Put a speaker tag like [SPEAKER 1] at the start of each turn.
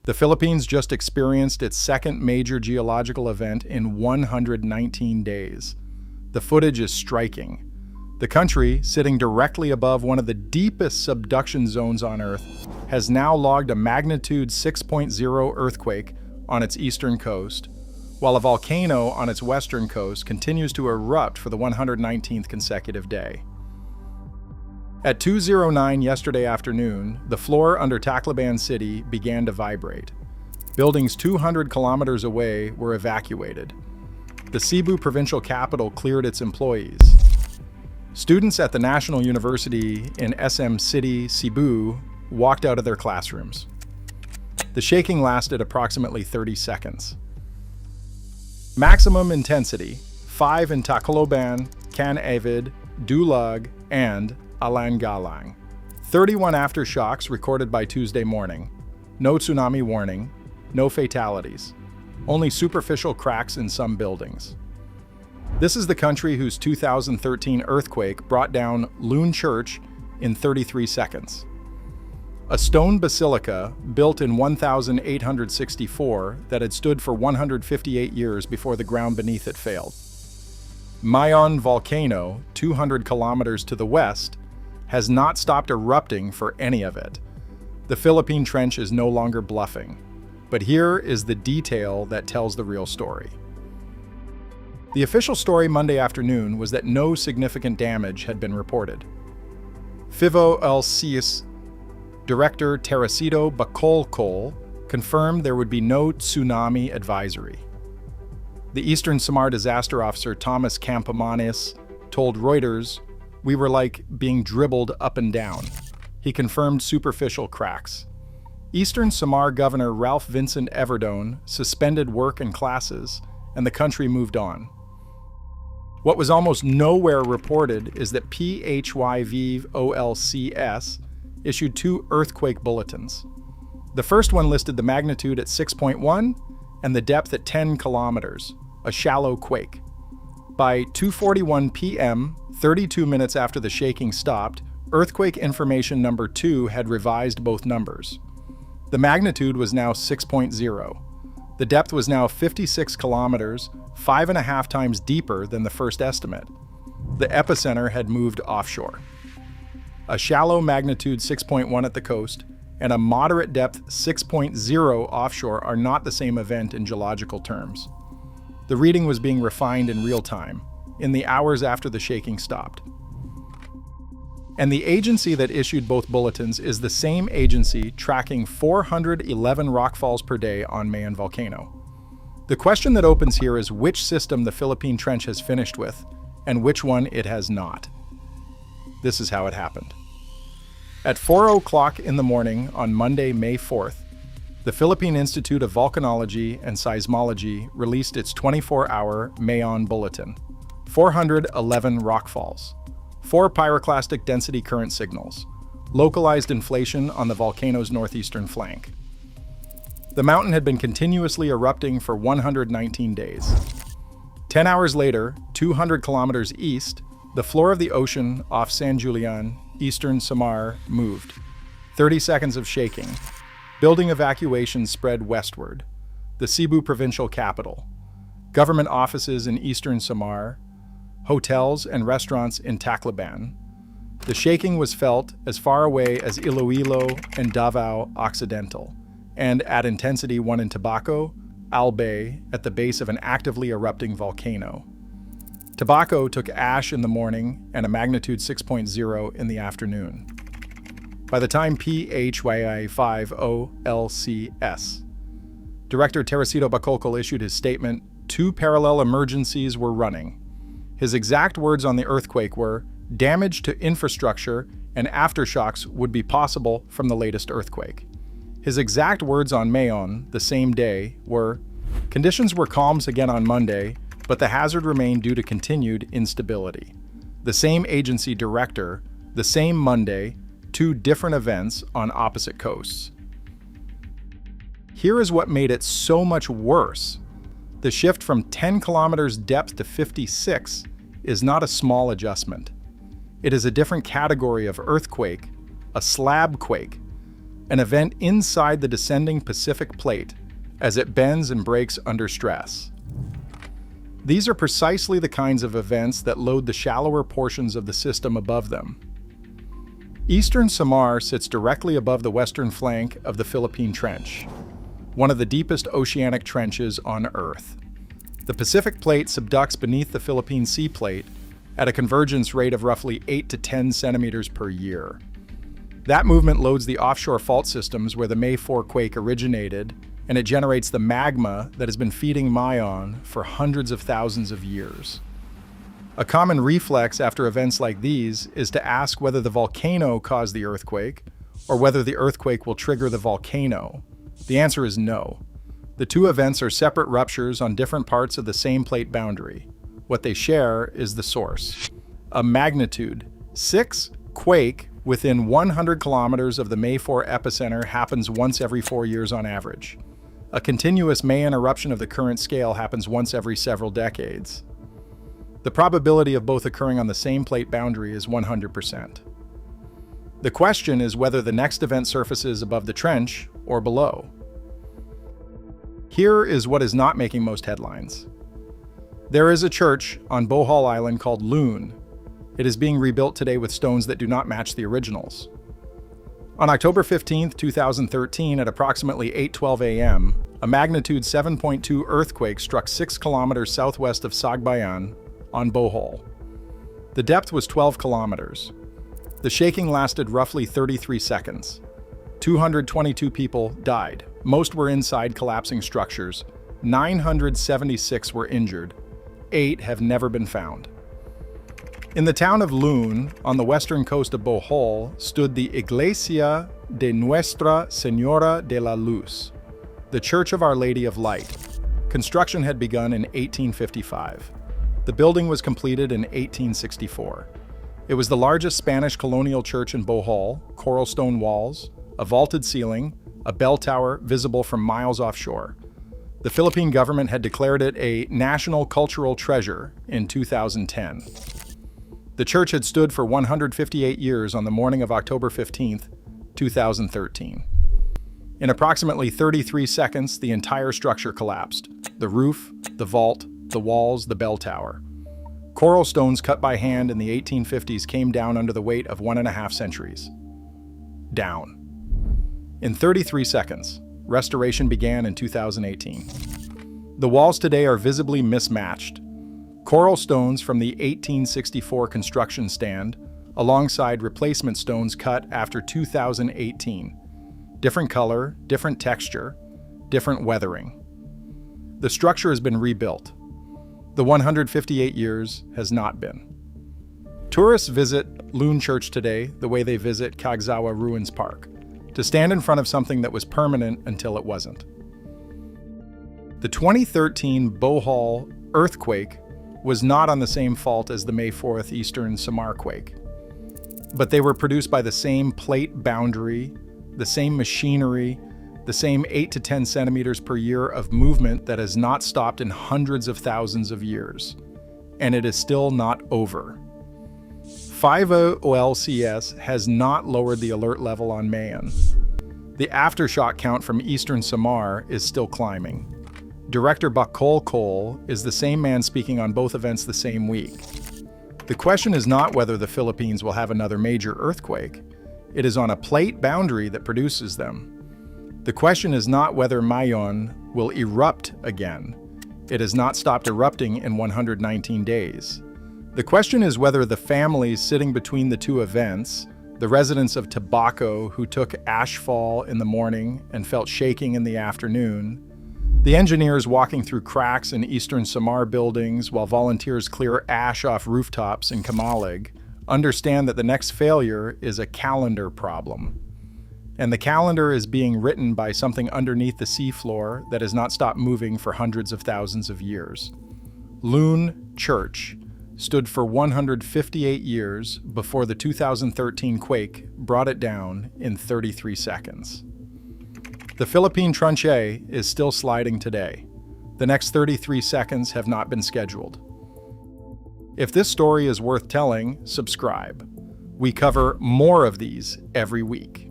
[SPEAKER 1] The Philippines just experienced its second major geological event in 119 days. The footage is striking. The country, sitting directly above one of the deepest subduction zones on Earth, has now logged a magnitude 6.0 earthquake on its eastern coast, while a volcano on its western coast continues to erupt for the 119th consecutive day. At 2:09 yesterday afternoon, the floor under Tacloban City began to vibrate. Buildings 200 kilometers away were evacuated. The Cebu Provincial Capitol cleared its employees. Students at the National University in SM City Cebu walked out of their classrooms. The shaking lasted approximately 30 seconds. Maximum intensity, 5 in Tacloban, Can-avid, Dulag and Alangalang. 31 aftershocks recorded by Tuesday morning. No tsunami warning, no fatalities. Only superficial cracks in some buildings. This is the country whose 2013 earthquake brought down Loon Church in 33 seconds. A stone basilica built in 1864 that had stood for 158 years before the ground beneath it failed. Mayon Volcano, 200 kilometers to the west, has not stopped erupting for any of it. The Philippine Trench is no longer bluffing. But here is the detail that tells the real story. The official story Monday afternoon was that no significant damage had been reported. PHIVOLCS Director Teresito Bacolcol confirmed there would be no tsunami advisory. The Eastern Samar disaster officer Thomas Campomanes told Reuters, "We were like being dribbled up and down." He confirmed superficial cracks. Eastern Samar Governor Ralph Vincent suspended work and classes, and the country moved on. What was almost nowhere reported is that PHIVOLCS issued 2 earthquake bulletins. The first one listed the magnitude at 6.1 and the depth at 10 kilometers, a shallow quake. By 2:41 p.m., 32 minutes after the shaking stopped, earthquake information number 2 had revised both numbers. The magnitude was now 6.0. The depth was now 56 kilometers, 5.5 times deeper than the first estimate. The epicenter had moved offshore. A shallow magnitude 6.1 at the coast and a moderate depth 6.0 offshore are not the same event in geological terms. The reading was being refined in real time, in the hours after the shaking stopped. And the agency that issued both bulletins is the same agency tracking 411 rockfalls per day on Mayon Volcano. The question that opens here is which system the Philippine Trench has finished with, and which one it has not. This is how it happened. At 4:00 in the morning on Monday, May 4th, the Philippine Institute of Volcanology and Seismology released its 24-hour Mayon Bulletin. 411 rockfalls, 4 pyroclastic density current signals, localized inflation on the volcano's northeastern flank. The mountain had been continuously erupting for 119 days. 10 hours later, 200 kilometers east, the floor of the ocean off San Julian, Eastern Samar, moved. 30 seconds of shaking. Building evacuations spread westward. The Cebu Provincial Capitol. Government offices in Eastern Samar. Hotels and restaurants in Tacloban. The shaking was felt as far away as Iloilo and Davao Occidental, and at intensity 1 in Tabaco, Albay, at the base of an actively erupting volcano. Tabaco took ash in the morning and a magnitude 6.0 in the afternoon. By the time PHIVOLCS Director Teresito Bacolcol issued his statement, 2 parallel emergencies were running. His exact words on the earthquake were, "Damage to infrastructure and aftershocks would be possible from the latest earthquake." His exact words on Mayon, the same day, were, "Conditions were calm again on Monday, but the hazard remained due to continued instability." The same agency director, the same Monday, 2 different events on opposite coasts. Here is what made it so much worse. The shift from 10 kilometers depth to 56 is not a small adjustment. It is a different category of earthquake, a slab quake. an event inside the descending Pacific Plate as it bends and breaks under stress. These are precisely the kinds of events that load the shallower portions of the system above them. Eastern Samar sits directly above the western flank of the Philippine Trench, one of the deepest oceanic trenches on Earth. The Pacific Plate subducts beneath the Philippine Sea Plate at a convergence rate of roughly 8 to 10 centimeters per year. That movement loads the offshore fault systems where the May 4 quake originated, and it generates the magma that has been feeding Mayon for hundreds of thousands of years. A common reflex after events like these is to ask whether the volcano caused the earthquake or whether the earthquake will trigger the volcano. The answer is no. The two events are separate ruptures on different parts of the same plate boundary. What they share is the source. A magnitude 6 quake within 100 kilometers of the May 4 epicenter happens once every 4 years on average. A continuous Mayon eruption of the current scale happens once every several decades. The probability of both occurring on the same plate boundary is 100%. The question is whether the next event surfaces above the trench or below. Here is what is not making most headlines. There is a church on Bohol Island called Loon. It is being rebuilt today with stones that do not match the originals. On October 15, 2013, at approximately 8:12 a.m., a magnitude 7.2 earthquake struck 6 kilometers southwest of Sagbayan on Bohol. The depth was 12 kilometers. The shaking lasted roughly 33 seconds. 222 people died. Most were inside collapsing structures. 976 were injured. 8 have never been found. In the town of Loon, on the western coast of Bohol, stood the Iglesia de Nuestra Señora de la Luz, the Church of Our Lady of Light. Construction had begun in 1855. The building was completed in 1864. It was the largest Spanish colonial church in Bohol, coral stone walls, a vaulted ceiling, a bell tower visible from miles offshore. The Philippine government had declared it a national cultural treasure in 2010. The church had stood for 158 years on the morning of October 15, 2013. In approximately 33 seconds, the entire structure collapsed. The roof, the vault, the walls, the bell tower. Coral stones cut by hand in the 1850s came down under the weight of 1.5 centuries. Down. In 33 seconds, restoration began in 2018. The walls today are visibly mismatched. Coral stones from the 1864 construction stand, alongside replacement stones cut after 2018. Different color, different texture, different weathering. The structure has been rebuilt. The 158 years has not been. Tourists visit Loon Church today the way they visit Kagsawa Ruins Park, to stand in front of something that was permanent until it wasn't. The 2013 Bohol earthquake was not on the same fault as the May 4th Eastern Samar quake, but they were produced by the same plate boundary, the same machinery, the same 8 to 10 centimeters per year of movement that has not stopped in hundreds of thousands of years, and it is still not over. PHIVOLCS has not lowered the alert level on Mayon. The aftershock count from Eastern Samar is still climbing. Director Bacolcol is the same man speaking on both events the same week. The question is not whether the Philippines will have another major earthquake. It is on a plate boundary that produces them. The question is not whether Mayon will erupt again. It has not stopped erupting in 119 days. The question is whether the families sitting between the two events, the residents of Tabaco who took ashfall in the morning and felt shaking in the afternoon, the engineers walking through cracks in Eastern Samar buildings while volunteers clear ash off rooftops in Kamalig, understand that the next failure is a calendar problem. And the calendar is being written by something underneath the seafloor that has not stopped moving for hundreds of thousands of years. Loon Church stood for 158 years before the 2013 quake brought it down in 33 seconds. The Philippine Trench is still sliding today. The next 33 seconds have not been scheduled. If this story is worth telling, subscribe. We cover more of these every week.